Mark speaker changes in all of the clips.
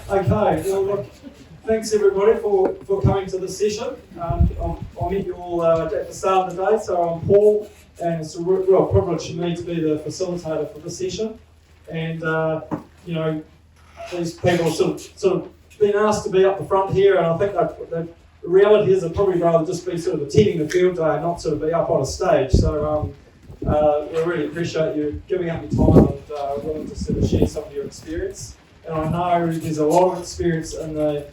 Speaker 1: Okay, well, look, thanks everybody for coming to this session. I'll meet you all at the start of the day. So I'm Paul, and it's a real privilege for me to be the facilitator for this session. And these people have sort of been asked to be up the front here, and I think that the reality is they'd probably rather just be sort of attending the field day and not sort of be up on a stage. So we really appreciate you giving up your time and willing to sort of share some of your experience. And I know there's a lot of experience in the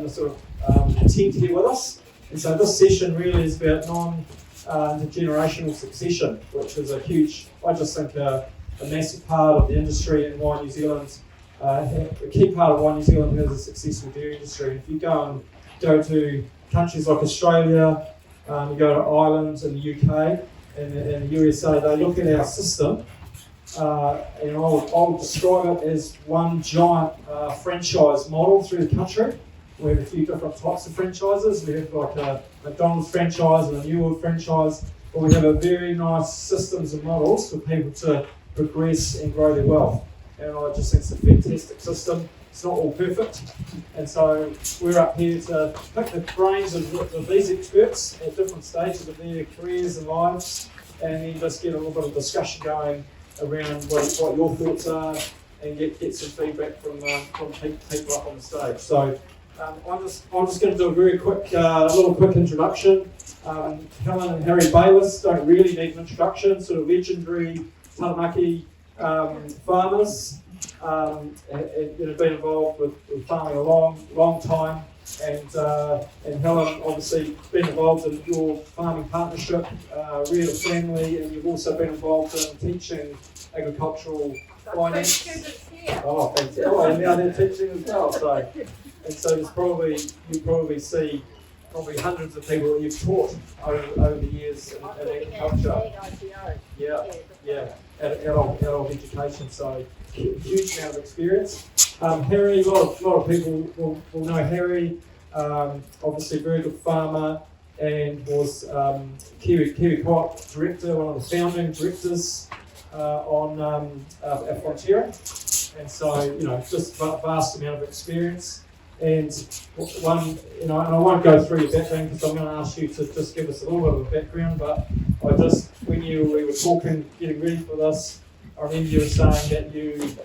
Speaker 1: sort of tent here with us. And so this session really is about non-intergenerational succession, which is a huge, I just think, a massive part of the industry and why New Zealand, a key part of why New Zealand has a successful dairy industry. If you go to countries like Australia, you go to Ireland and the UK and the USA, they look at our system. And I'll describe it as one giant franchise model through the country. We have a few different types of franchises. We have like a McDonald's franchise and a New World franchise, but we have a very nice systems and models for people to progress and grow their wealth. And I just think it's a fantastic system. It's not all perfect. And so we're up here to pick the brains of these experts at different stages of their careers and lives, and then just get a little bit of discussion going around what your thoughts are, and get some feedback from people up on the stage. So I'm just going to do a very quick, little quick introduction. Helen and Harry Bayliss don't really need an introduction. Sort of legendary Taranaki farmers, and been involved with farming a long time. And Helen, obviously, been involved in your farming partnership, reared a family, and you've also been involved in teaching agricultural finance. Oh, fantastic! Oh, and now they're teaching as well. So there's you probably see hundreds of people that you've taught over the years in agriculture. Yeah, adult education. So huge amount of experience. Harry, a lot of people will know Harry. Obviously, a very good farmer, and was Kiwi Co-op director, one of the founding directors on our Frontier. And so, just a vast amount of experience. And and I won't go through your background because I'm going to ask you to just give us a little bit of a background. But when we were talking, getting ready for this, I remember you were saying that you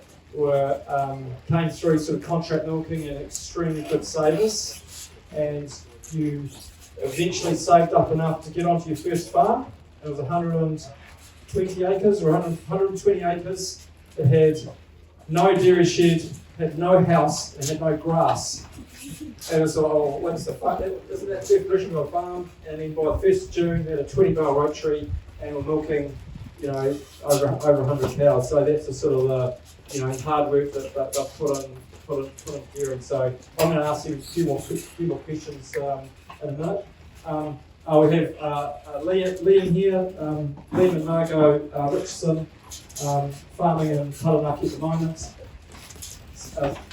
Speaker 1: came through sort of contract milking and extremely good savers, and you eventually saved up enough to get onto your first farm. It was 120 acres or 120 acres. It had no dairy shed, had no house, and had no grass. And it was like, what's the fuck? Isn't that the definition of a farm? And then by the 1st of June, they had a 20-barrel rotary and were milking, over 100 cows. So that's the sort of hard work that they've put in here. And so I'm going to ask you a few more questions in a minute. We have Liam here, Liam and Margot Richardson, farming in Taranaki at the moment.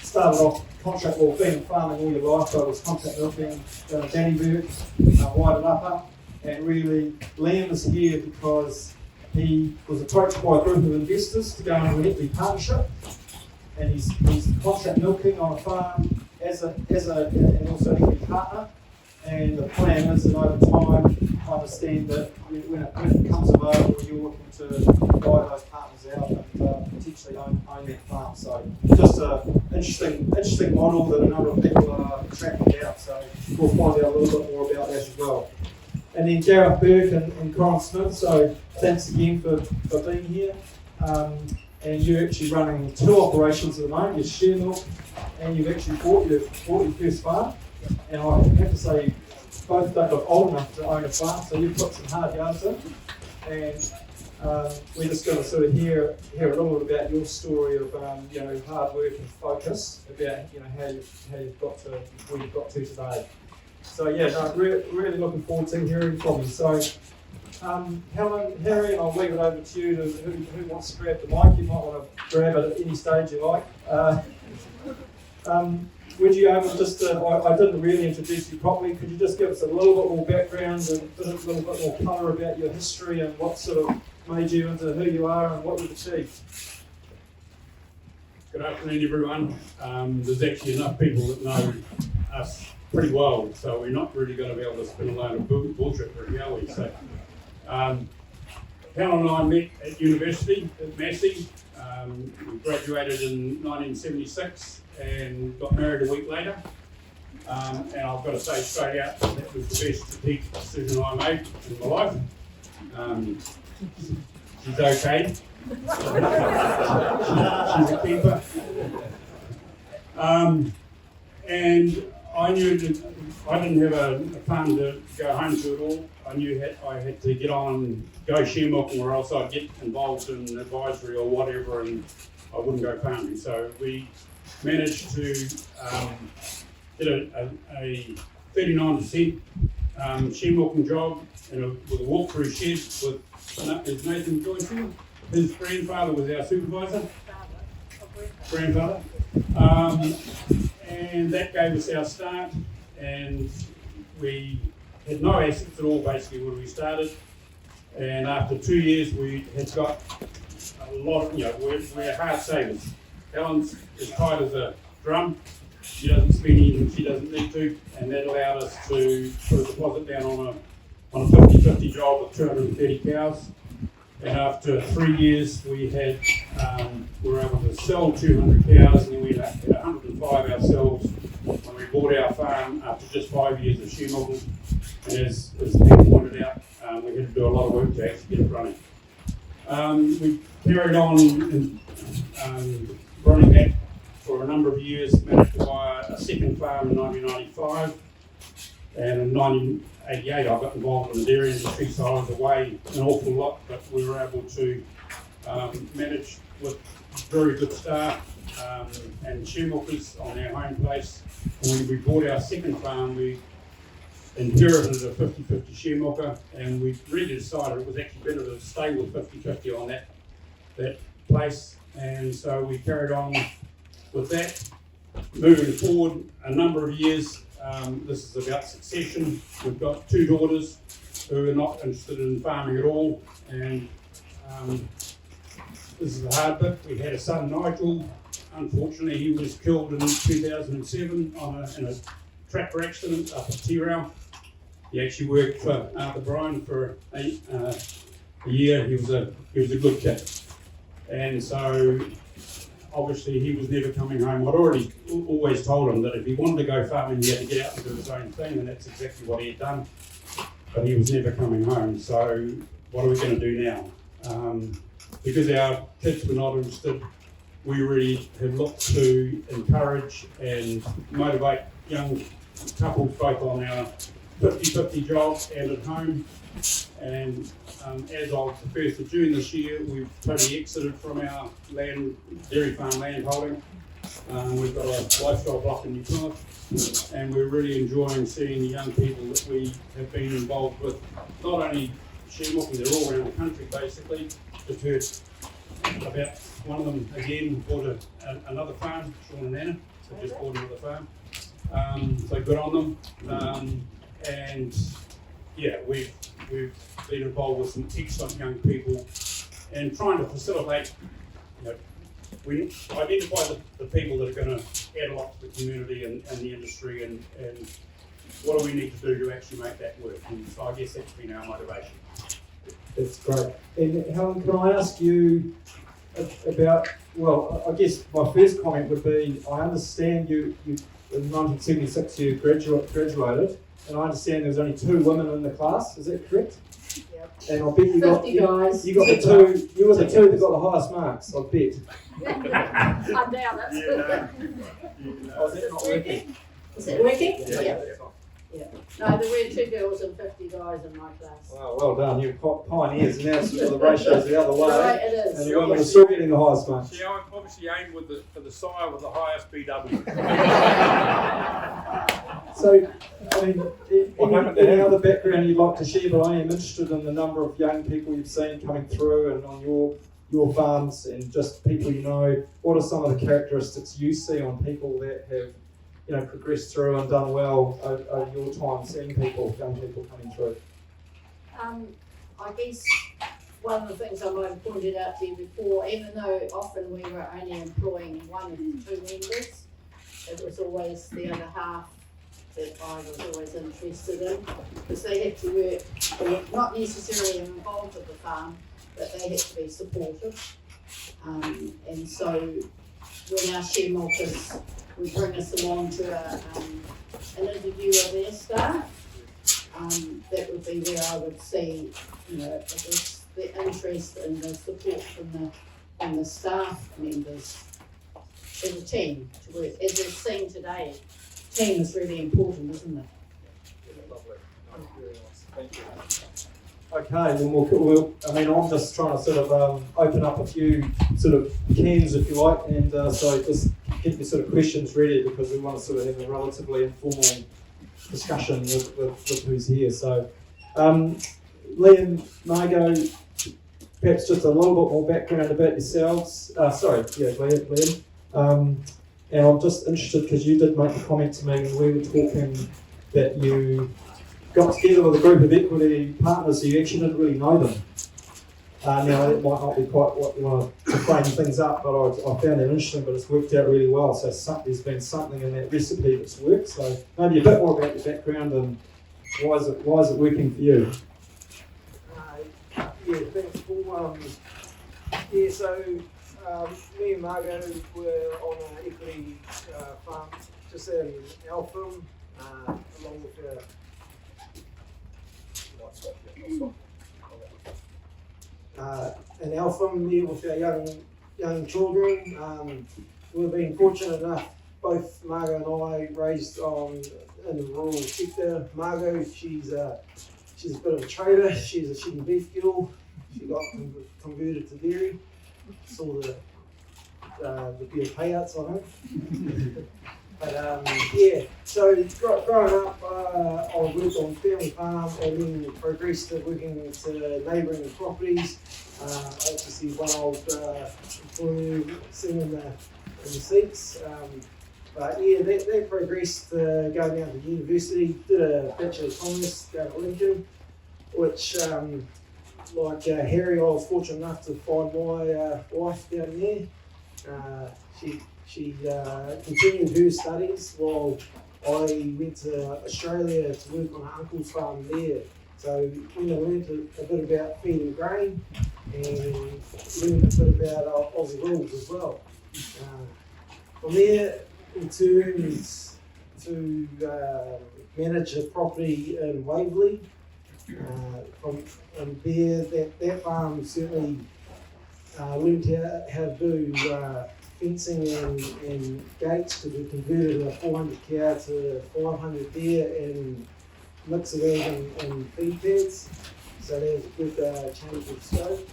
Speaker 1: Started off contract being farming all your life, but it was contract milking down at Bourke, wide and upper. And really, Liam is here because he was approached by a group of investors to go into an equity partnership, and he's contract milking on a farm as and also an equity partner. And the plan is that over time, I understand that when it becomes available, you're looking to buy those partners out and potentially own that farm. So just an interesting model that a number of people are tracking out. So we'll find out a little bit more about that as well. And then Gareth, Bourke and Koryn Smith. So thanks again for being here. And you're actually running 2 operations at the moment. You're share milk, and you've actually bought your first farm. And I have to say, both don't look old enough to own a farm, so you've put some hard yards in. And we're just going to sort of hear a little bit about your story of hard work and focus, about how you've got to where you've got to today. So really looking forward to hearing from you. So Helen, Harry, and I'll leave it over to you to who wants to grab the mic. You might want to grab it at any stage you like. Would you able just I didn't really introduce you properly. Could you just give us a little bit more background and a little bit more colour about your history and what sort of made you into who you are and what you've achieved?
Speaker 2: Good afternoon, everyone. There's actually enough people that know us pretty well, so we're not really going to be able to spin a load of bullshit for you, are we? So, Helen and I met at university at Massey. We graduated in 1976 and got married a week later. And I've got to say straight out, that was the best strategic decision I made in my life. She's okay. She's a keeper. And I knew that I didn't have a farm to go home to at all. I knew I had to get on, go share milking, or else I'd get involved in advisory or whatever, and I wouldn't go farming. So we managed to get a 39% share milking job with a walk-through shed with Nathan Joyce. His grandfather was our supervisor. Grandfather. And that gave us our start, and we had no assets at all basically when we started. And after 2 years, we had got a lot of, we're hard savers. Helen's as tight as a drum. She doesn't spend anything she doesn't need to, and that allowed us to put a deposit down on a 50-50 job with 230 cows. And after 3 years, we were able to sell 200 cows, and then we had 105 ourselves when we bought our farm after just 5 years of share milking. And as Pam pointed out, we had to do a lot of work to actually get it running. We carried on running that for a number of years, managed to buy a second farm in 1995, and in 1988 I got involved in the dairy industry, so I was away an awful lot, but we were able to manage with very good staff and share milkers on our home place. And when we bought our second farm, we inherited a 50-50 share milker, and we really decided it was actually better to stay with 50-50 on that place, and so we carried on with that. Moving forward a number of years, this is about succession. We've got 2 daughters who are not interested in farming at all, and this is the hard bit. We had a son, Nigel. Unfortunately, he was killed in 2007 in a tractor accident up at T-Rail. He actually worked for Arthur Bryan for a year. He was a good kid, and so obviously he was never coming home. I'd already always told him that if he wanted to go farming, he had to get out and do his own thing, and that's exactly what he had done. But he was never coming home. So what are we going to do now? Because our kids were not interested, we really have looked to encourage and motivate young couples both on our 50-50 job and at home. And as of the 1st of June this year, we've totally exited from our dairy farm land holding. We've got a lifestyle block in New Plymouth, and we're really enjoying seeing the young people that we have been involved with, not only share milking, they're all around the country basically. Just heard about one of them again bought another farm, Sean and Anna, so just bought another farm. So good on them. And yeah, we've been involved with some excellent young people and trying to facilitate, we identify the people that are going to add a lot to the community and the industry, and what do we need to do to actually make that work. And so I guess that's been our motivation.
Speaker 1: That's great. And Helen, can I ask you about, well, I guess my first comment would be, I understand you in 1976 you graduated, and I understand there was only 2 women in the class, is that correct?
Speaker 3: Yep.
Speaker 1: And I bet you got the 2 that got the highest marks, I bet.
Speaker 3: I doubt it.
Speaker 1: Oh, is that not working?
Speaker 3: Is it working?
Speaker 1: Yeah.
Speaker 3: No, there were 2 girls and 50 guys in my class.
Speaker 1: Wow, well done. You're pioneers, and now the ratio's the other way.
Speaker 3: Right, it is.
Speaker 1: And the women are still getting the highest marks.
Speaker 2: See, I obviously aimed for the sire with the highest BW.
Speaker 1: So, I mean, any other background you'd like to share? But I am interested in the number of young people you've seen coming through and on your farms, and just people you know. What are some of the characteristics you see on people that have, progressed through and done well over your time seeing young people coming through?
Speaker 3: I guess one of the things I might have pointed out to you before, even though often we were only employing one of the two members, it was always the other half that I was always interested in, because they had to work, they were not necessarily involved with the farm, but they had to be supportive. And so when our share milkers would bring us along to an interview of their staff, that would be where I would see, you know, it was the interest and the support from the staff members as a team to work. As we've seen today, team is really important, isn't it?
Speaker 1: Lovely. Very nice. Thank you. Okay, then I'm just trying to sort of open up a few sort of cans, if you like, and so just get your sort of questions ready, because we want to sort of have a relatively informal discussion with who's here. So, Liam, Margot, perhaps just a little bit more background about yourselves. Liam. And I'm just interested, because you did make a comment to me when we were talking that you got together with a group of equity partners, so you actually didn't really know them. Now, it might not be quite what you want to frame things up, but I found that interesting, but it's worked out really well. So there's been something in that recipe that's worked. So maybe a bit more about your background and why is it working for you?
Speaker 4: Thanks, Paul. Me and Margot were on an equity farm just in Eltham, along with in Eltham, with our young children. We've been fortunate enough, both Margot and I raised in the rural sector. Margot, she's a bit of a trader. She's a sheep and beef girl. She got converted to dairy. Saw the better payouts on her. But so growing up, I worked on family farm and then progressed to working to neighbouring properties. Obviously one old employer sitting in the seats. That progressed to going down to university, did a Bachelor of Commerce down at Lincoln, which like Harry, I was fortunate enough to find my wife down there. She continued her studies while I went to Australia to work on an uncle's farm there. So I learned a bit about feeding grain and learned a bit about Aussie rules as well. From there, returned to manage a property in Waverley. From there, that farm certainly learned how to do fencing and gates, because we converted a 400 cow to 500 there and mix of egg and feed pads. So there's a good change of scope.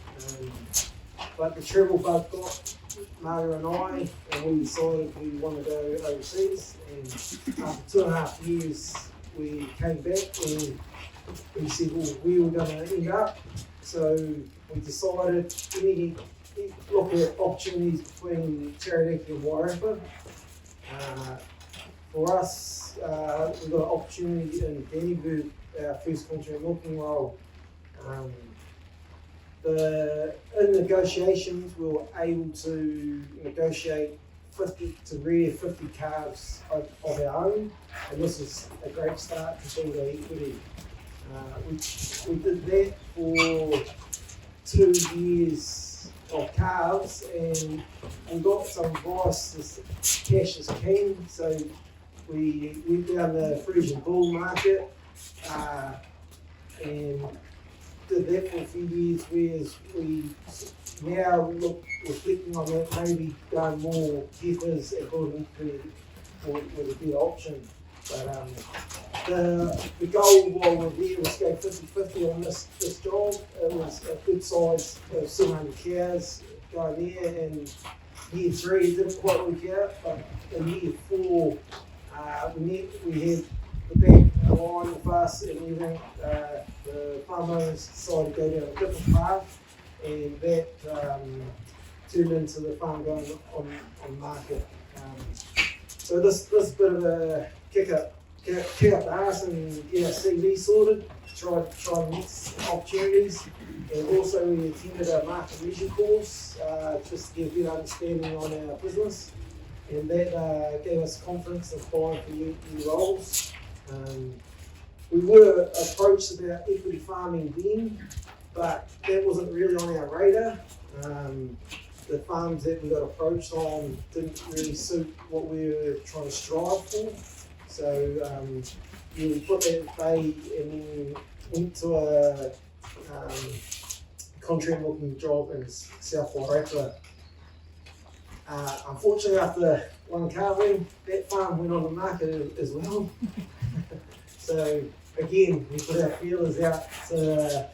Speaker 4: But the treble both got Margaret and I, and we decided we want to go overseas. And after 2.5 years, we came back and we said, well, we were going to end up. So we decided we need to look at opportunities between Taranaki and Wairarapa. For us, we've got an opportunity in Dannyburg, our first contract milking role. In negotiations, we were able to negotiate 50 calves of our own, and this is a great start to build our equity. We did that for 2 years of calves and got some advice. Cash is king, so we went down the Frisian bull market and did that for a few years, whereas we now look, reflecting on that, maybe going more heifers and building with a better option. But the goal while we're there was to go 50-50 on this job. It was a good size of 700 cows going there, and year 3 it didn't quite work out, but in year 4 we had the bank aligned with us and everything. The farm owners decided to go down a different path, and that turned into the farm going on market. So this bit of a kick-up get up the arse and get our CV sorted, try next opportunities. And also we attended a market measure course just to get a good understanding on our business. And that gave us confidence in applying for new roles. We were approached about equity farming then, but that wasn't really on our radar. The farms that we got approached on didn't really suit what we were trying to strive for. So we put that at bay and then went to a contract milking job in South Wairarapa. Unfortunately, after one calving, that farm went on the market as well. So again, we put our feelers out to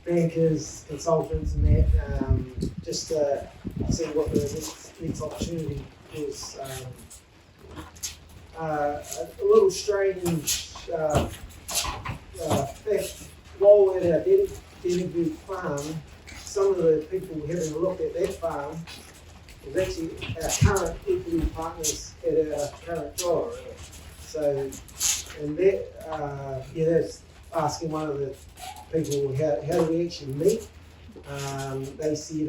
Speaker 4: bankers, consultants, and that just to see what the next opportunity was. A little strange fact, while at our DairyNZ farm, some of the people having a look at that farm was actually our current equity partners at our current job. So, and that, that's asking one of the people, how do we actually meet? They said,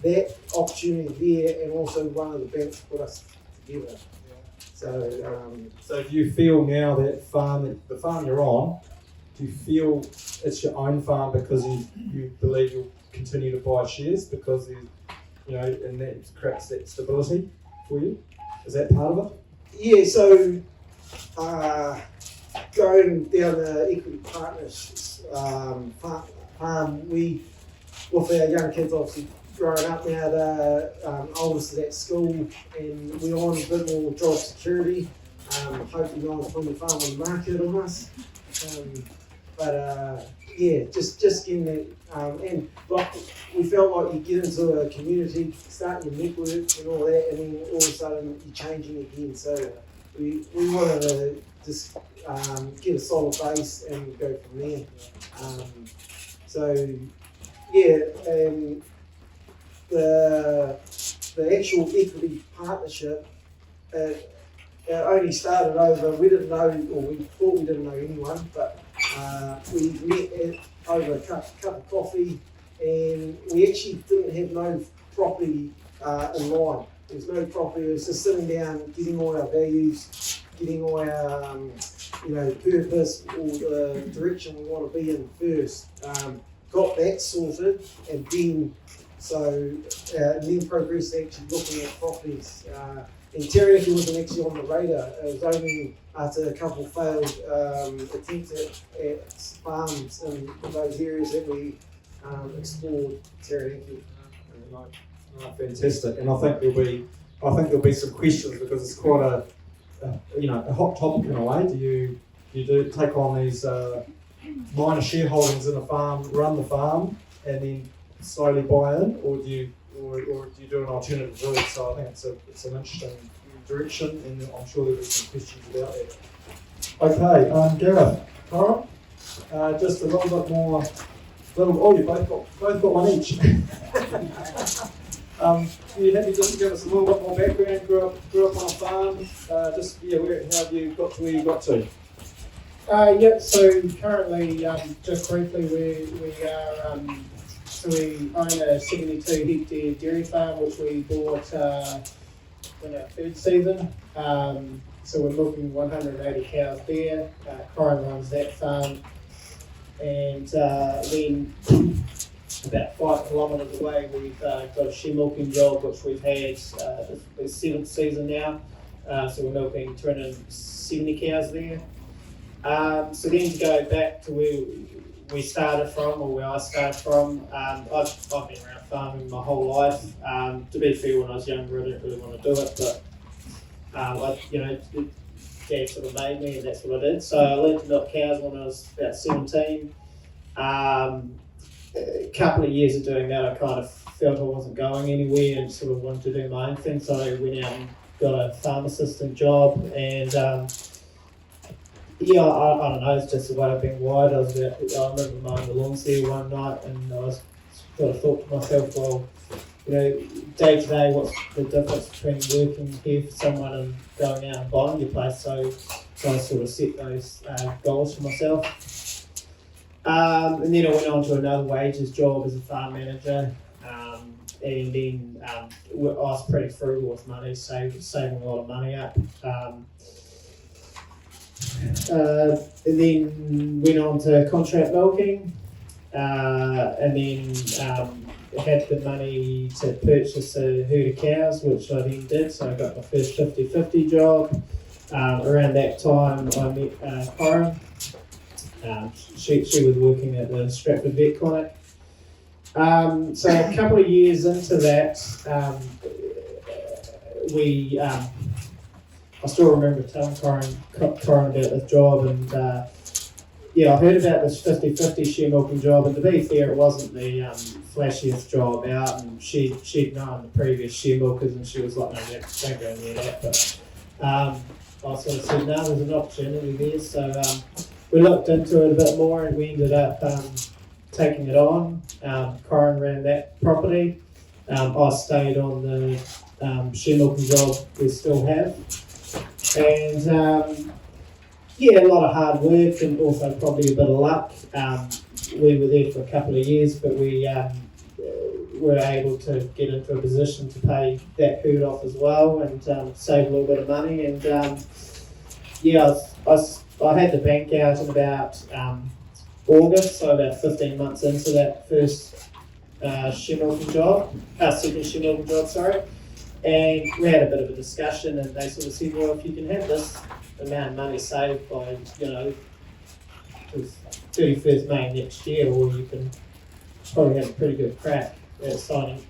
Speaker 4: that opportunity there, and also one of the banks put us together.
Speaker 1: So do you feel now that the farm you're on, do you feel it's your own farm because you believe you'll continue to buy shares because and that creates that stability for you? Is that part of it?
Speaker 4: Yeah, so going down the equity partners farm, we, with our young kids obviously growing up now, the oldest is at school, and we want a bit more job security. Hopefully no one's putting the farm on the market on us. Just getting that, and like we felt like you get into a community, start your network and all that, and then all of a sudden you're changing again. So we wanted to just get a solid base and go from there. And the actual equity partnership, it only started over, we didn't know, or we thought we didn't know anyone, but we met over a cup of coffee, and we actually didn't have no property in line. There was no property, it was just sitting down, getting all our values, getting all our purpose, or the direction we want to be in first. Got that sorted, and then progressed actually looking at properties. And Taranaki wasn't actually on the radar. It was only after a couple failed attempts at farms in those areas that we explored Taranaki.
Speaker 1: Fantastic, and I think there'll be some questions because it's quite a hot topic in a way. Do you take on these minor shareholdings in a farm, run the farm, and then slowly buy in, or do you do an alternative route? So I think it's an interesting direction, and I'm sure there'll be some questions about that. Okay, Gareth, Koryn, just a little bit more. You both got one each. You happy just to give us a little bit more background? Grew up on a farm. How have you got to where you got to?
Speaker 5: So currently, just briefly, we are. So we own a 72 hectare dairy farm, which we bought in our third season. So we're milking 180 cows there. Koryn runs that farm. And then about 5 kilometres away, we've got a she milking job, which we've had the 7th season now. So we're milking 270 cows there. So then to go back to where we started from, or where I started from, I've been around farming my whole life. To be fair, when I was younger, I didn't really want to do it, but Dad sort of made me, and that's what I did. So I learned to milk cows when I was about 17. A couple of years of doing that, I kind of felt I wasn't going anywhere and sort of wanted to do my own thing. So I went out and got a farm assistant job, and I don't know, it's just the way I've been wired. I remember mowing the lawns there one night, and I was sort of thought to myself, well, day to day, what's the difference between working here for someone and going out and buying your place. So I sort of set those goals for myself. And then I went on to another wages job as a farm manager. And then I was pretty frugal with money, saving a lot of money up. And then went on to contract milking, and then had the money to purchase a herd of cows, which I then did. So I got my first 50-50 job. Around that time, I met Koryn. She was working at the Stratford Vet Clinic. So a couple of years into that, I still remember telling Koryn about this job, and I heard about this 50-50 share milking job, and to be fair, it wasn't the flashiest job out, and she'd known the previous share milkers, and she was like, no, don't go near that, but I sort of said, no, there's an opportunity there, so we looked into it a bit more, and we ended up taking it on. Koryn ran that property. I stayed on the share milking job we still have. And a lot of hard work and also probably a bit of luck. We were there for a couple of years, but we were able to get into a position to pay that herd off as well and save a little bit of money. And I had the bank out in about August, so about 15 months into that first second share milking job, sorry. And we had a bit of a discussion, and they sort of said, well, if you can have this amount of money saved by, 31st May next year, or you can probably have a pretty good crack at signing,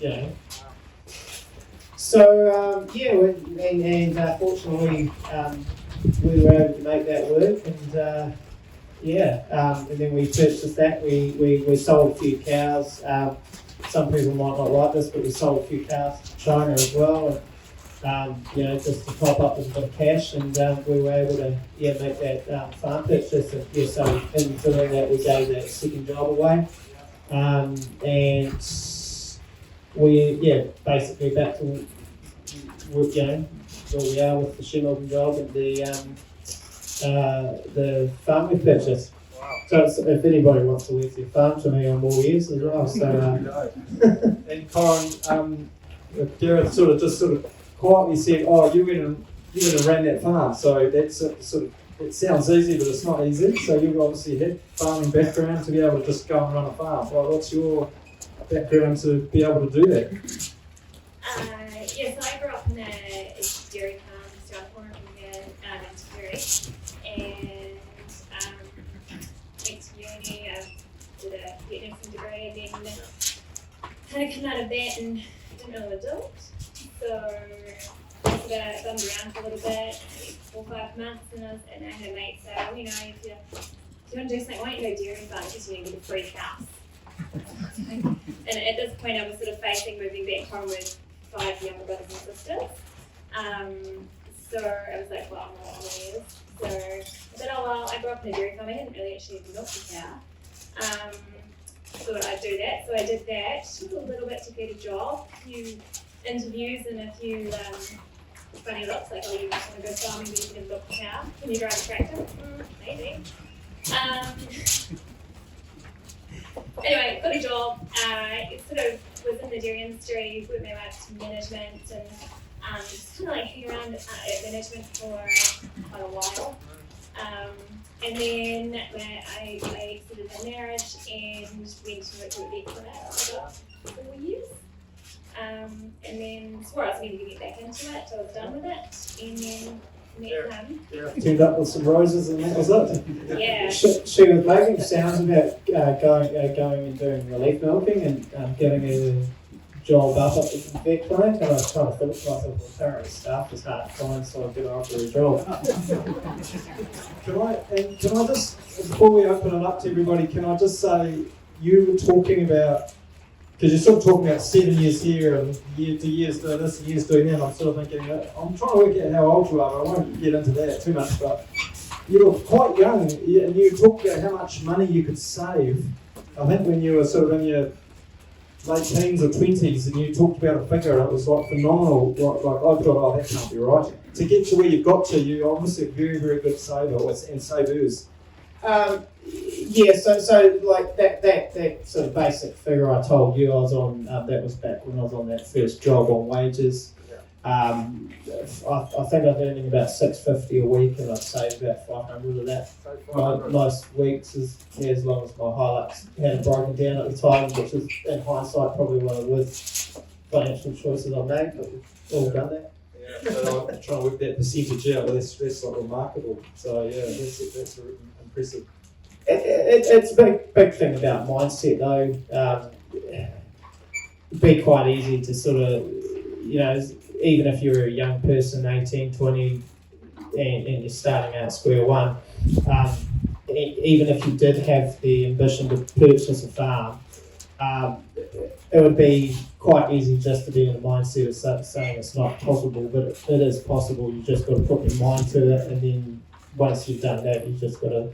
Speaker 5: So, and fortunately, we were able to make that work, and and then we purchased that. We sold a few cows. Some people might not like this, but we sold a few cows to China as well, and just to top up with a bit of cash, and we were able to make that farm purchase. And, so in doing that, we gave that second job away, and we basically back to where we are with the share milking job and the farm we purchased. So if anybody wants to work their farm to me, I'm all ears as well. So,
Speaker 1: And Koryn, Gareth sort of quietly said, "Oh, you went and ran that farm." So that's it sounds easy, but it's not easy. So you obviously had farming background to be able to just go and run a farm. Well, what's your background to be able to do that?
Speaker 6: So I grew up in a dairy farm just around the corner from here in Dairy, and went to uni, did a vet nursing degree, and then kind of come out of that and didn't know what to do. So I bummed around for a little bit, 4 or 5 months, and I had a mate say, well, if you want to do something, why don't you go dairy farm because you get a free house. And at this point I was sort of facing moving back home with 5 younger brothers and sisters. So I was like, well, I'm not really. So I said, oh well, I grew up in a dairy farm. I hadn't really actually milked a cow. Thought I'd do that. So I did that. Took a little bit to get a job, a few interviews and a few funny looks, like, oh, you just want to go farming but you can milk a cow. Can you drive a tractor? Maybe. Anyway, got a job. It sort of was in the dairy industry, worked my way up to management, and just kind of like hang around at management for quite a while. And then I exited my marriage and went to work for a vet clinic for about 4 years. And then swore I was going to get back into it, so I was done with it. And then met him.
Speaker 1: Turned up with some roses, and that was it.
Speaker 6: Yeah.
Speaker 5: She was making sounds about going and doing relief milking and getting a job up at the vet clinic, and I was trying to think to myself, well, apparently staff is hard to find, so I'll get after a job.
Speaker 1: Can I just, before we open it up to everybody, can I just say, you were talking about, because you're sort of talking about 7 years here and years doing this and years doing that, and I'm sort of thinking, I'm trying to work out how old you are, but I won't get into that too much, but you were quite young, and you talked about how much money you could save. I think when you were sort of in your late teens or 20s, and you talked about a figure, and it was like phenomenal. Like I thought, oh, that can't be right. To get to where you've got to, you're obviously a very, very good saver and savers.
Speaker 5: Yeah, so like that sort of basic figure I told you I was on, that was back when I was on that first job on wages. I think I'm earning about $650 a week, and I'd save about 500 of that. Most weeks, as long as my highlights hadn't broken down at the time, which is in hindsight probably one of the worst financial choices I made, but we've all done that.
Speaker 1: Yeah, so I'm trying to work that percentage out, but that's like remarkable. So yeah, that's impressive.
Speaker 5: It's a big thing about mindset though. It'd be quite easy to sort of, even if you're a young person, 18, 20, and you're starting out at square one, even if you did have the ambition to purchase a farm, it would be quite easy just to be in the mindset of saying it's not possible, but it is possible. You just got to put your mind to it, and then once you've done that, you just got to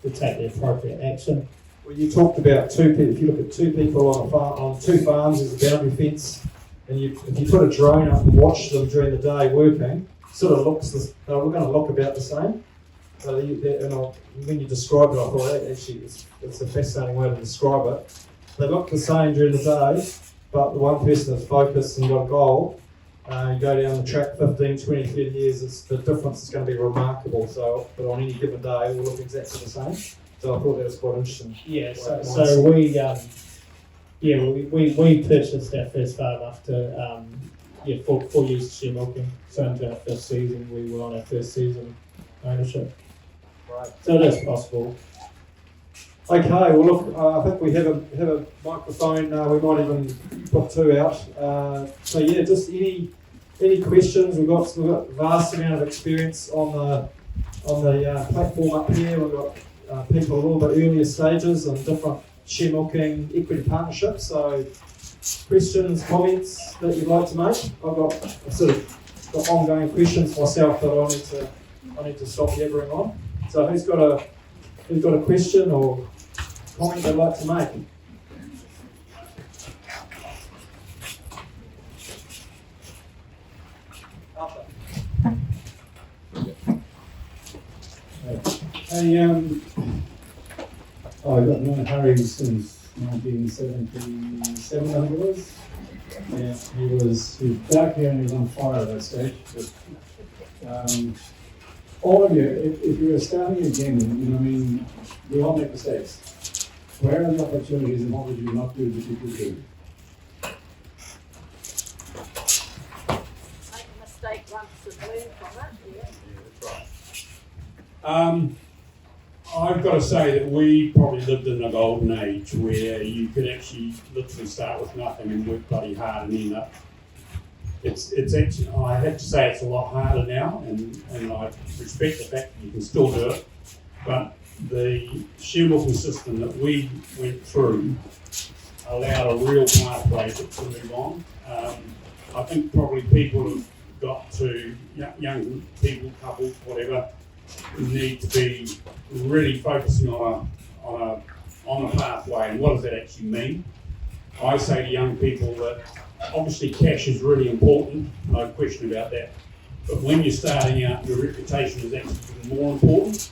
Speaker 5: take the appropriate action.
Speaker 1: Well, you talked about two people. If you look at two people on a farm, on two farms, there's a boundary fence, and if you put a drone up and watch them during the day working, sort of we're going to look about the same. When you describe it, I thought actually it's a fascinating way to describe it. They look the same during the day, but the one person that's focused and got a goal, you go down the track 15, 20, 30 years, the difference is going to be remarkable. So, but on any given day, it will look exactly the same. So I thought that was quite interesting.
Speaker 5: Yeah, so we purchased our first farm after 4 years of share milking. So into our first season, we were on our first season ownership.
Speaker 1: Right.
Speaker 5: So it is possible.
Speaker 1: Okay, well look, I think we have a microphone. We might even put two out. So yeah, just any questions? We've got a vast amount of experience on the platform up here. We've got people a little bit earlier stages and different share milking equity partnerships. So questions, comments that you'd like to make? I've sort of got ongoing questions myself that I need to stop yabbering on. So who's got a question or comment they'd like to make?
Speaker 7: I've known Harry since 1977, I think it was. Yeah, he was back here and he was on fire at that stage. But, all of you, if you were starting again, we all make mistakes. Where are the opportunities and what would you not do that you could do?
Speaker 3: Make a mistake once and learn from it, yeah.
Speaker 2: That's right. I've got to say that we probably lived in a golden age where you could actually literally start with nothing and work bloody hard and end up. It's actually, I have to say it's a lot harder now, and I respect the fact that you can still do it, but the share milking system that we went through allowed a real pathway to move on. I think probably people have got to, young people, couples, whatever, need to be really focusing on a pathway, and what does that actually mean? I say to young people that obviously cash is really important, no question about that, but when you're starting out, your reputation is actually even more important.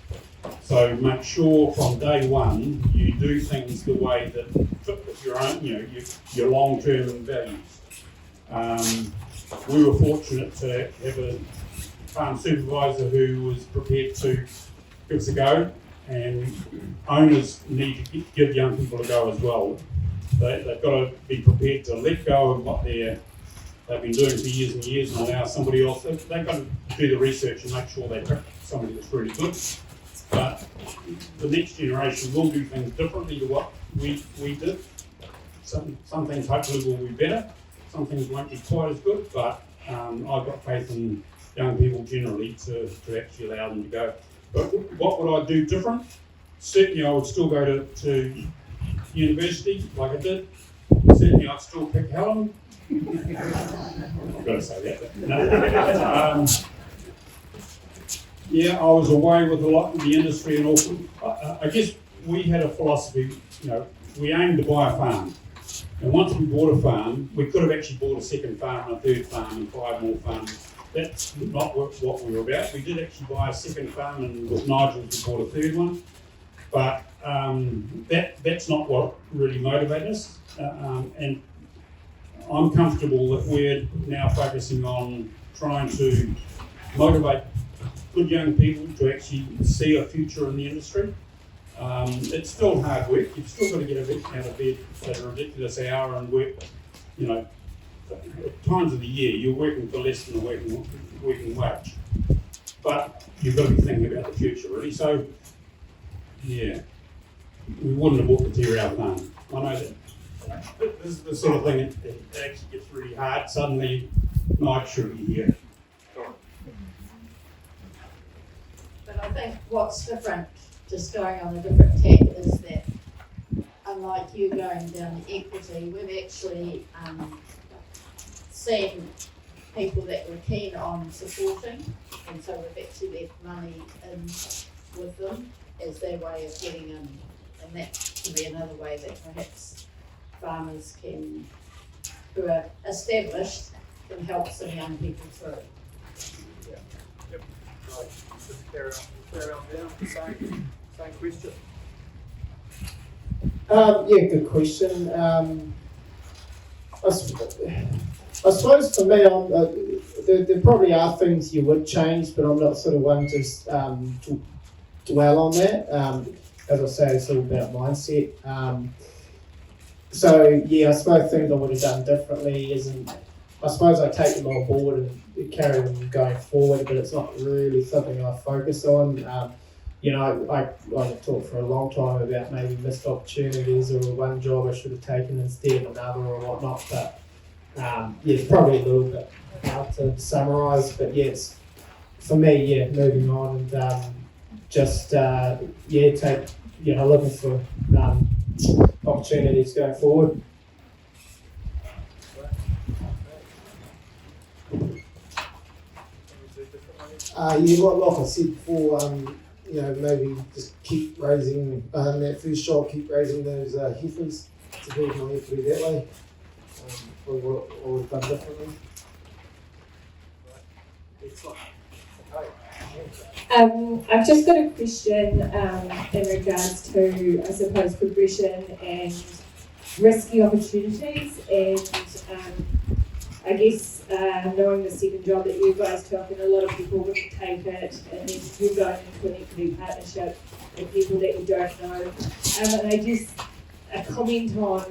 Speaker 2: So make sure from day one you do things the way that fit with your own, your long-term values. We were fortunate to have a farm supervisor who was prepared to give us a go, and owners need to give young people a go as well. They've got to be prepared to let go of what they've been doing for years and years and allow somebody else. They've got to do the research and make sure they pick somebody that's really good. But the next generation will do things differently to what we did. Some things hopefully will be better. Some things won't be quite as good, but I've got faith in young people generally to actually allow them to go. But what would I do different? Certainly I would still go to university like I did. Certainly I'd still pick Helen. I've got to say that. No. I was away with a lot in the industry and all. I guess we had a philosophy, we aimed to buy a farm. And once we bought a farm, we could have actually bought a second farm, a third farm, and 5 more farms. That's not what we were about. We did actually buy a second farm, and with Nigel's we bought a third one. But that's not what really motivated us. And I'm comfortable that we're now focusing on trying to motivate good young people to actually see a future in the industry. It's still hard work. You've still got to get out of bed at a ridiculous hour and work, you know, at times of the year you're working for less than a working wage. But you've got to be thinking about the future, really. So, yeah, we wouldn't have bought the Te Reo farm. I know that. This is the sort of thing that actually gets really hard. Suddenly, night should be here.
Speaker 3: But I think what's different, just going on a different tack, is that unlike you going down the equity, we've actually seen people that we're keen on supporting, and so we've actually left money in with them as their way of getting in, and that can be another way that perhaps farmers who are established can help some young people through.
Speaker 1: Yep. Right. Just carry on down. Same question.
Speaker 5: Yeah, good question. I suppose for me, there probably are things you would change, but I'm not sort of one to dwell on that. As I say, it's all about mindset. So yeah, I suppose things I would have done differently isn't. I suppose I take them on board and carry them going forward, but it's not really something I focus on. You know, I talked for a long time about maybe missed opportunities or one job I should have taken instead of another or whatnot, but yeah, it's probably a little bit hard to summarise, but yes, for me, yeah, moving on and looking for opportunities going forward.
Speaker 4: Yeah, like I said before, you know, maybe just keep raising that first job, keep raising those heifers to build my equity that way. Probably what I would have done differently.
Speaker 8: I've just got a question in regards to, I suppose, progression and risky opportunities, and I guess knowing the second job that you guys took, and a lot of people wouldn't take it, and then you going into an equity partnership with people that you don't know. And I guess a comment on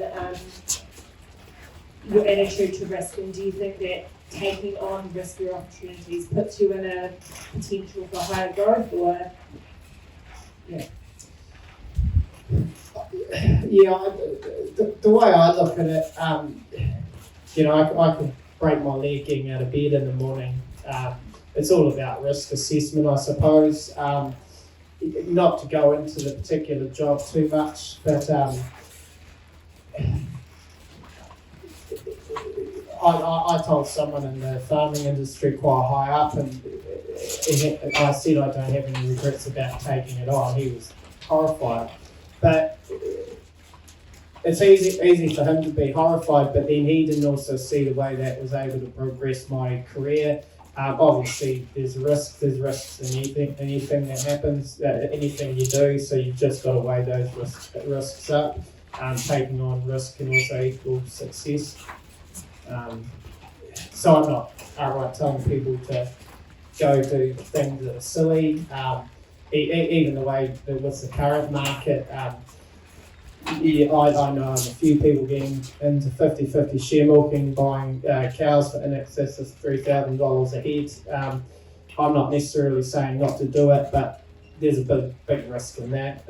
Speaker 8: your attitude to risk, and do you think that taking on riskier opportunities puts you in a potential for higher growth, or
Speaker 5: The way I look at it, you know, I could break my leg getting out of bed in the morning. It's all about risk assessment, I suppose. Not to go into the particular job too much, but I told someone in the farming industry quite high up, and I said I don't have any regrets about taking it on. He was horrified. But it's easy for him to be horrified, but then he didn't also see the way that was able to progress my career. Obviously, there's risks in anything that happens, anything you do, so you've just got to weigh those risks up. Taking on risk can also equal success. So I'm not outright telling people to go do things that are silly. Even the way that with the current market, yeah, I know of a few people getting into 50-50 share milking, buying cows for in excess of $3,000 a head. I'm not necessarily saying not to do it, but there's a big risk in that.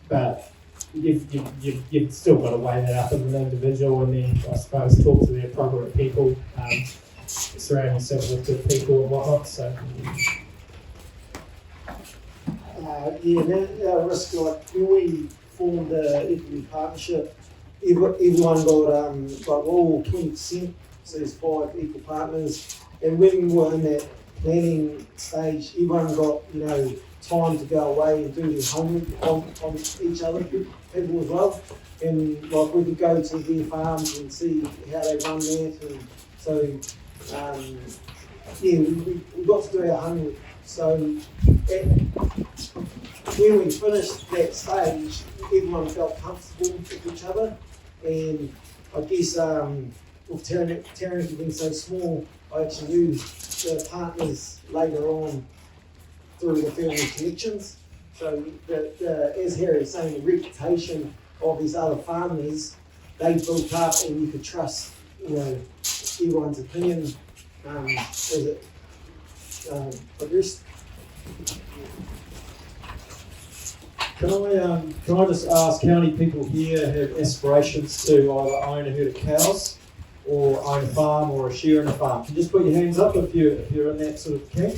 Speaker 5: But you've still got to weigh that up as an individual, and then I suppose talk to the appropriate people, surround yourself with good people and whatnot. So.
Speaker 4: Our risk, like when we formed the equity partnership, everyone got all 20%, so there's 5 equal partners, and when we were in that planning stage, everyone got, time to go away and do their homework on each other people as well. And like we could go to their farms and see how they run that, and so we got to do our homework. So when we finished that stage, everyone felt comfortable with each other, and I guess with Taranaki being so small, I actually knew the partners later on through the family connections. So as Harry was saying, the reputation of these other farmers, they built up, and you could trust, everyone's opinion as it progressed.
Speaker 1: Can I just ask how many people here have aspirations to either own a herd of cows, or own a farm, or a share in a farm? Can you just put your hands up if you're in that sort of camp?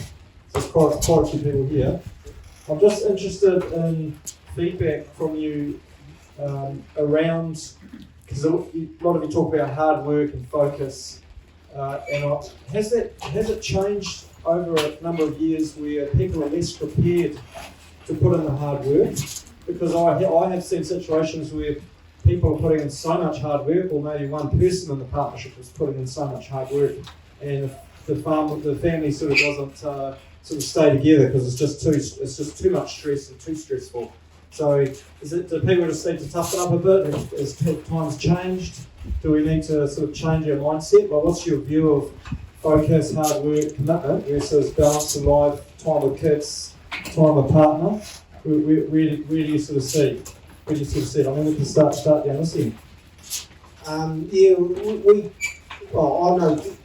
Speaker 1: So there's quite a few people here. I'm just interested in feedback from you around, because a lot of you talk about hard work and focus, has it changed over a number of years where people are less prepared to put in the hard work? Because I have seen situations where people are putting in so much hard work, or maybe one person in the partnership is putting in so much hard work, and the family sort of doesn't sort of stay together because it's just too much stress and too stressful. So do people just need to toughen up a bit? Has times changed? Do we need to sort of change our mindset? Like, what's your view of focus, hard work, commitment versus balance of life, time with kids, time with partner? Where do you sort of see? Where do you sort of see it? I mean, we can start down this end.
Speaker 4: I know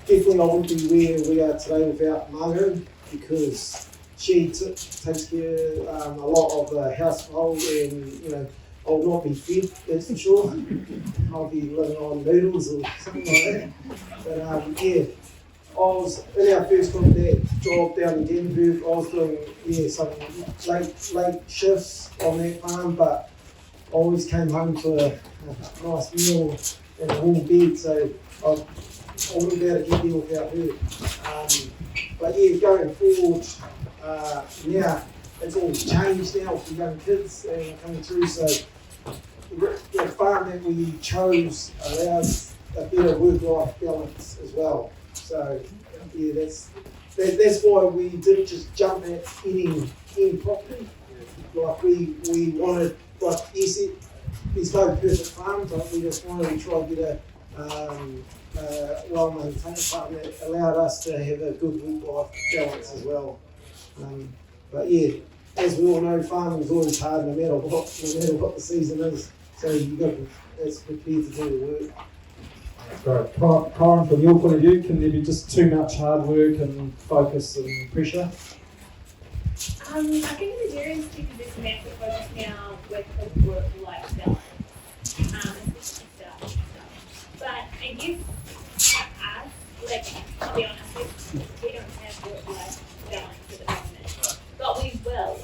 Speaker 4: definitely I wouldn't be where we are today without Margaret, because she takes care a lot of the household, and I'll not be fed, that's for sure. I'll be living on noodles or something like that. But I was in our first contact job down in Denver. I was doing some late shifts on that farm, but I always came home to a nice meal and a warm bed, so I wouldn't be able to get there without her. But going forward, now it's all changed now for young kids and coming through. So the farm that we chose allows a better work-life balance as well. So that's why we didn't just jump at any property. Like we wanted, like yes, there's no perfect farm, but we just wanted to try to get a well-maintained farm that allowed us to have a good work-life balance as well. But as we all know, farming is always hard, no matter what the season is. So you've got to be prepared to do the work.
Speaker 1: Great. Koryn, from your point of view, can there be just too much hard work and focus and pressure?
Speaker 6: I think in the dairy industry there's a massive focus now with the work-life balance, especially stuff. But I guess for us, I'll be honest, we don't have work-life balance at the moment, but we will.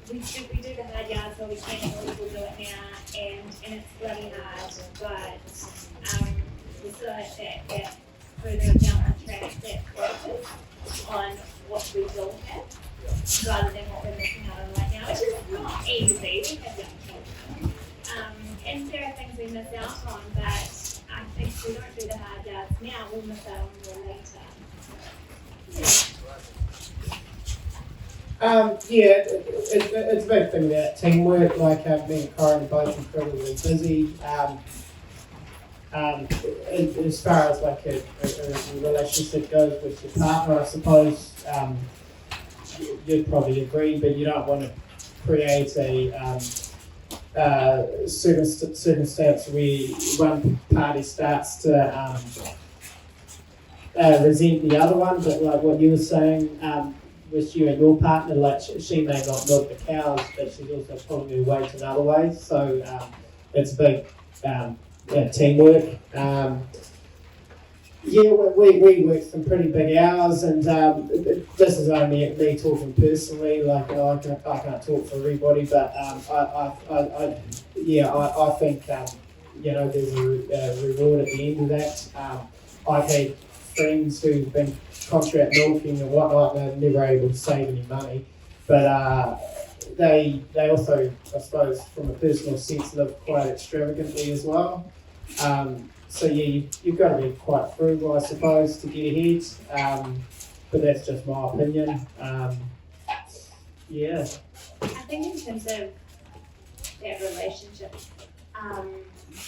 Speaker 6: So we do the hard yards where we can, or we will do it now, and it's bloody hard, but we still have that further down the track that focus on what we don't have, rather than what we're missing out on right now, which is not easy. We have young children. And there are things we miss out on, but I think if we don't do the hard yards now, we'll miss out on more later.
Speaker 5: It's a big thing about teamwork. Like me and Koryn are both incredibly busy. As far as like a relationship goes with your partner, I suppose you'd probably agree, but you don't want to create a circumstance where one party starts to resent the other one. But like what you were saying, with you and your partner, like she may not milk the cows, but she's also pulling her weight in other ways. So it's a big teamwork. We work some pretty big hours, and this is only me talking personally. Like I can't talk for everybody, but I think there's a reward at the end of that. I've had friends who've been contract milking and whatnot, and they're never able to save any money. But they also, I suppose, from a personal sense, live quite extravagantly as well. So yeah, you've got to be quite frugal, I suppose, to get ahead. But that's just my opinion. Yeah.
Speaker 6: I think in terms of that relationship,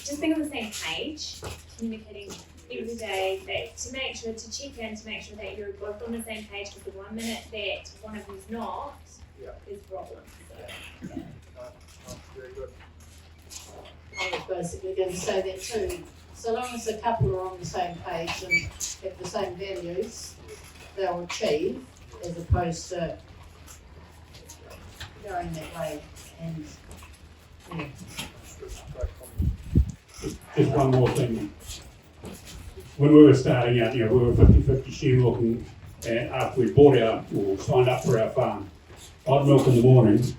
Speaker 6: just being on the same page, communicating every day, that to make sure to check in, to make sure that you're both on the same page. Because the 1 minute that one of them's not, there's problems. So, yeah.
Speaker 1: Very good.
Speaker 3: I was basically going to say that too. So long as the couple are on the same page and have the same values, they'll achieve, as opposed to going that way. And yeah.
Speaker 2: Just one more thing. When we were starting out, we were 50-50 share milking, and after we bought signed up for our farm, I'd milk in the morning.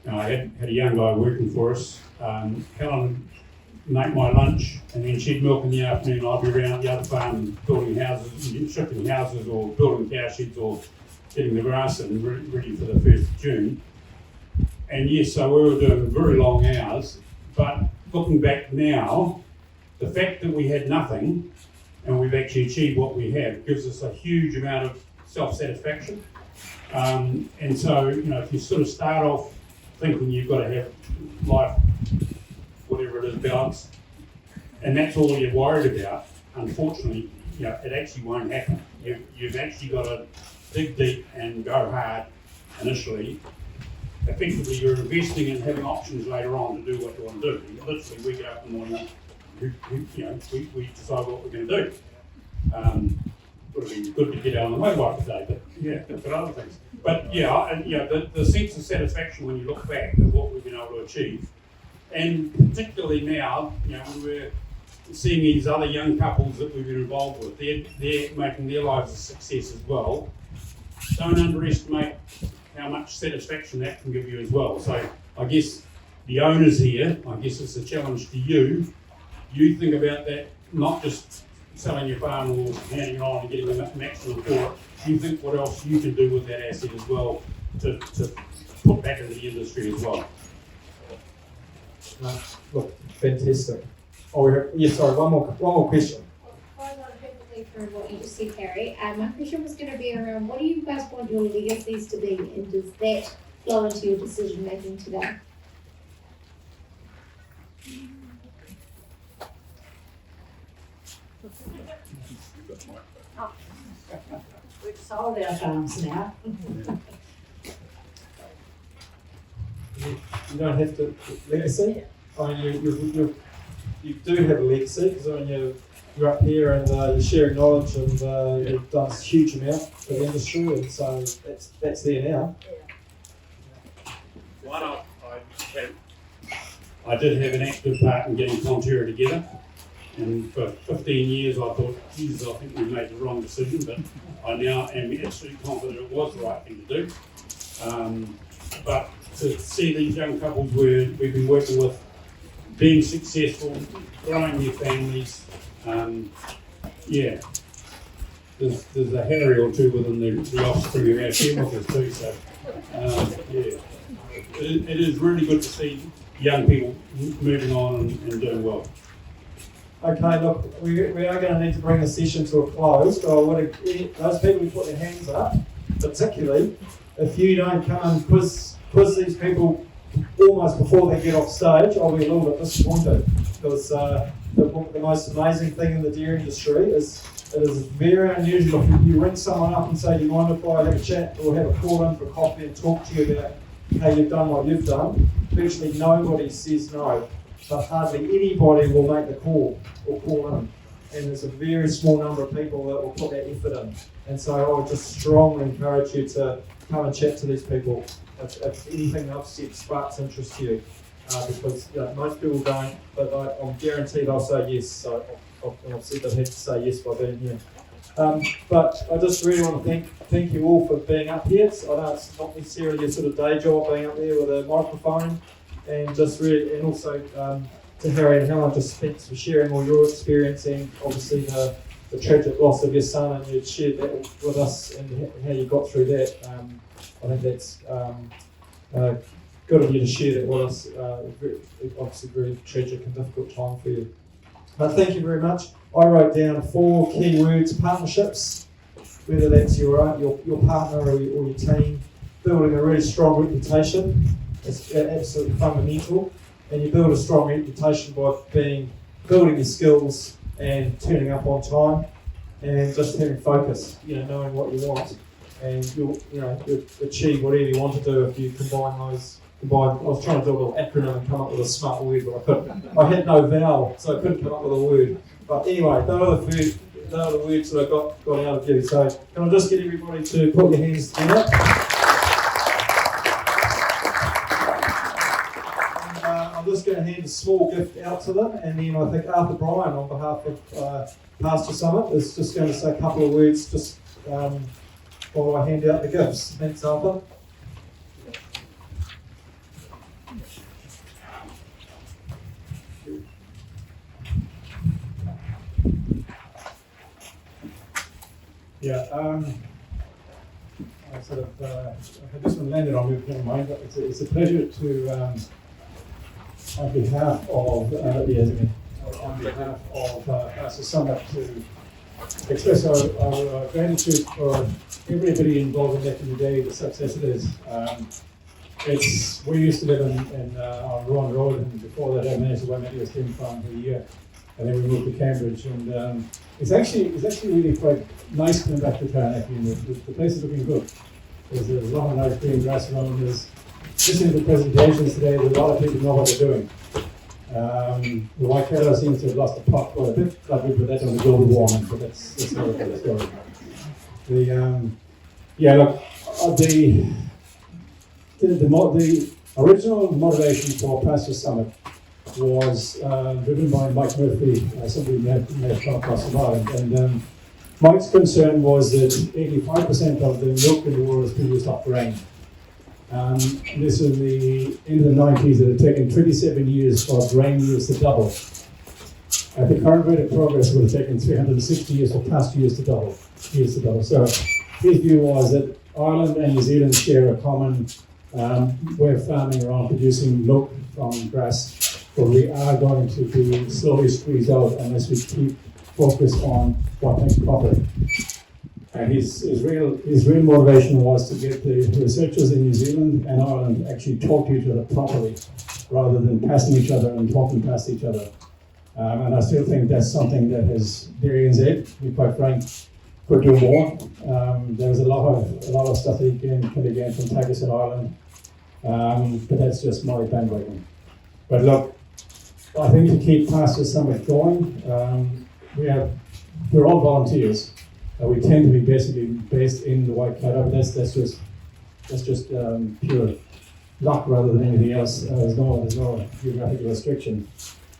Speaker 2: I had a young guy working for us. Helen make my lunch, and then she'd milk in the afternoon. I'd be around the other farm building houses, shifting houses, or building cow sheds, or getting the grass in ready for the 1st of June. And yes, so we were doing very long hours, but looking back now, the fact that we had nothing and we've actually achieved what we have gives us a huge amount of self-satisfaction. And so, if you sort of start off thinking you've got to have life, whatever it is, balanced, and that's all you're worried about, unfortunately, it actually won't happen. You've actually got to dig deep and go hard initially. Effectively, you're investing in having options later on to do what you want to do. Literally, we get up in the morning, we decide what we're going to do. Would have been good to get out on the motorbike today, but for other things. But the sense of satisfaction when you look back at what we've been able to achieve, and particularly now, when we're seeing these other young couples that we've been involved with, they're making their lives a success as well. Don't underestimate how much satisfaction that can give you as well. So I guess the owners here, it's a challenge to you. You think about that, not just selling your farm or handing it on and getting the maximum for it. You think what else you can do with that asset as well to put back into the industry as well.
Speaker 1: Look, fantastic. Oh, one more question.
Speaker 6: Following on perfectly from what you just said, Harry, my question was going to be around what do you guys want your legacies to be, and does that flow into your decision making today?
Speaker 3: We've sold our farms now.
Speaker 1: You don't have to legacy. I mean, you do have a legacy because you're up here and you're sharing knowledge and you've done a huge amount for the industry, and so that's there now.
Speaker 2: I did have an active part in getting Fonterra together, and for 15 years I thought, Jesus, I think we made the wrong decision, but I now am absolutely confident it was the right thing to do. But to see these young couples we've been working with being successful, growing their families, there's a Harry or two within the offspring of our shareholders too, so it is really good to see young people moving on and doing well.
Speaker 1: Okay, look, we are going to need to bring the session to a close, but I want to, those people who put their hands up, particularly, if you don't come and quiz these people almost before they get off stage, I'll be a little bit disappointed, because the most amazing thing in the dairy industry is it is very unusual. If you ring someone up and say, do you mind if I have a chat or have a call in for coffee and talk to you about how you've done what you've done, virtually nobody says no, but hardly anybody will make the call or call in. And there's a very small number of people that will put that effort in. And so I would just strongly encourage you to come and chat to these people if anything I've said sparks interest to you. Because most people don't, but I'm guaranteed I'll say yes. So I've said I've had to say yes by being here. But I just really want to thank you all for being up here. I know it's not necessarily your sort of day job being up there with a microphone, and just really, and also to Harry and Helen, just thanks for sharing all your experience and obviously the the tragic loss of your son, and you'd shared that with us and how you got through that. I think that's good of you to share that with us. Obviously, very tragic and difficult time for you. But thank you very much. I wrote down 4 key words: partnerships, whether that's your partner or your team, building a really strong reputation. It's absolutely fundamental, and you build a strong reputation by building your skills and turning up on time, and just having focus. Knowing what you want, and you'll achieve whatever you want to do if you combine those. I was trying to do a little acronym and come up with a smart word, but I couldn't. I had no vowel, so I couldn't come up with a word. But anyway, they are the words that I got out of you. So can I just get everybody to put your hands together? I'm just going to hand a small gift out to them, and then I think Arthur Bryan, on behalf of Pasture Summit, is just going to say a couple of words just while I hand out the gifts. Thanks, Arthur.
Speaker 7: Yeah, I sort of had this one landed on me in my mind, but it's a pleasure to, on behalf of Pastor Summit, to express our gratitude for everybody involved in making the day the success it is. We used to live on Rowan Road, and before that I managed to run a steam farm for a year, and then we moved to Cambridge, and it's actually really quite nice coming back to Taranaki, and the place is looking good. There's a lot of nice green grass around. Listening to the presentations today, there's a lot of people know what they're doing. The Waikato seems to have lost the plot quite a bit, but we put that on the global warming, but that's not a good story. The original motivation for Pastor Summit was driven by Mike Murphy, somebody may have come across in Ireland. And Mike's concern was that 85% of the milk in the world is produced off grain. This was in the 90s. It had taken 27 years for grain yields to double. At the current rate of progress, it would have taken 360 years for pasture yields to double. So his view was that Ireland and New Zealand share a common way of farming around producing milk from grass, but we are going to be slowly squeezed out unless we keep focused on what makes profit. And his real motivation was to get the researchers in New Zealand and Ireland actually talk to each other properly, rather than passing each other and talking past each other. And I still think that's something that has DairyNZ, to be quite frank, could do more. There's a lot of stuff that you can gain from Tagus in Ireland, but that's just my bandwagon. But look, I think to keep Pasture Summit going, we're all volunteers. We tend to be basically based in the Waikato, but that's just pure luck rather than anything else. There's no geographical restriction.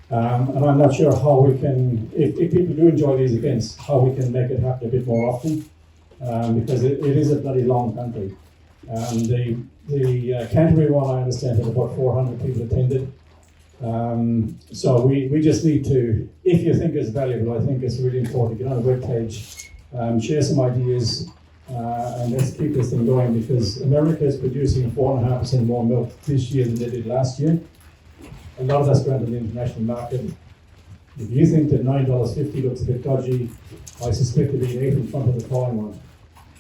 Speaker 7: And I'm not sure how we can, if people do enjoy these events, how we can make it happen a bit more often, because it is a bloody long country. The Canterbury one, I understand, had about 400 people attended. So we just need to, if you think it's valuable, I think it's really important to get on the webpage, share some ideas, and let's keep this thing going, because America is producing 4.5% more milk this year than they did last year. A lot of that's going to the international market. If you think that $9.50 looks a bit dodgy, I suspect it'll be 8 in front of the falling one.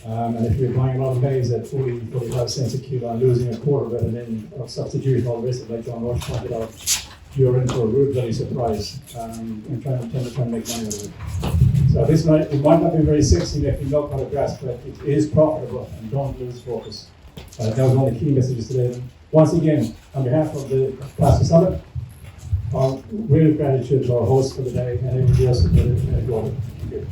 Speaker 7: And if you're buying a lot of maize at 45 cents a kilo and losing a quarter of it, and then substituting all the rest of it, like John Roche pointed out, you're in for a real bloody surprise, and trying to make money out of it. So it might not be very sexy making milk out of grass, but it is profitable, and don't lose focus. That was one of the key messages today. Once again, on behalf of the Pastor Summit, real gratitude to our host for the day and everybody else who put it forward. Thank you.